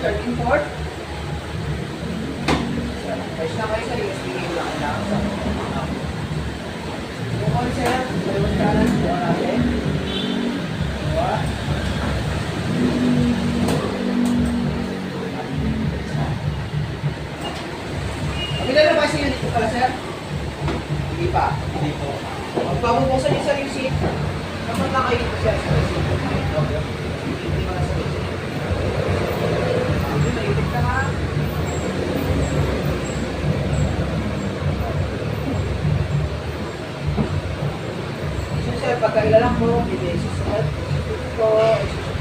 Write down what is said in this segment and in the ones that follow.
third import. Fresh na kayo sa USB cable lang kailangan sa bukol sir, baliwas kanan, buka natin. Buka. Pagkailan na ba siya dito pala sir? Hindi pa. Hindi po. Pagpabubuksan niyo sa receipt, naman na kayo dito sir sa receipt. Hindi mo na sa receipt. Naitip ka nga. Sir, pagkailan mo, bibesis sir. Ito,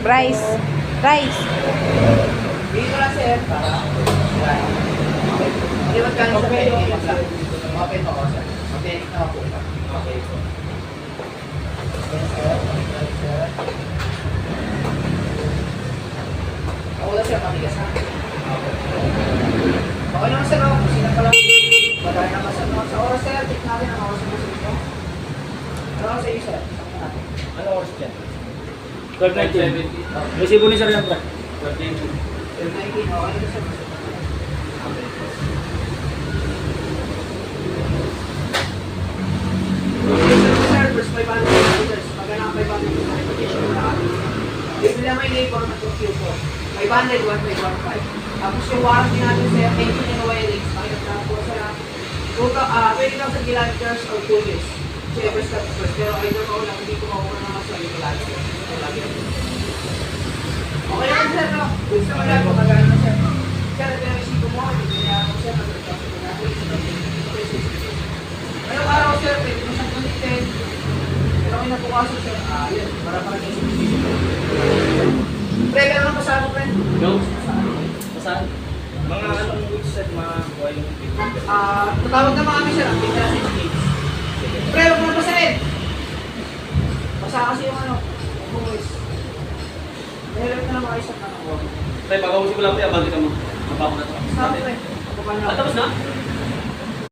Rice. Rice. dito lang sir, para okay. Maliwag ka lang sa pwede. Okay po ako sir. Okay, na po. Okay po. Yes sir. Yes sir. Ako lang sir, matigas ha. Okay naman sir, ako. Sino pala? Madali naman sir. Sa oras sir, check natin ang oras mo sa inyo. Ano sa iyo sir? Ano oras dyan? 12:19. Resibo ni sir yan, bro. 12:19. 12:19, okay na sir. Sir, first 500 meters. Magana 500 meters na repetition na natin. Dito lang may labor na itong Q4. 500, 1.15. Tapos yung warranty natin sir, 18 and wirings. Makikita na po sir. 20,000 kilometers or 2 years. Whichever step first. Pero I don't know lang, hindi ko makuha na mas yung kilometers. Okay lang sir, no? Gusto mo lang kung magana na sir. Sir, ito yung isip mo. Kaya ako sir, mag-request ko natin. Ngayong araw sir, pwede mo siyang gamitin. Pero kinabukasan sir, yan, para rin yung isip mo. Pre, gano'n ang pasado, pre? Go. Saan? Mga anong goods at mga buhay yung Tatawag naman kami sir, ang pita sa States. Pre, huwag mo na pasahin. Basa kasi yung ano, yung voice. Mahirap na naman kayo sa tanong. Tay, pag-uusip ko lang po yan, balik ka mo. Mabako na ito. Stop, pre. Ako pa na. Tapos na?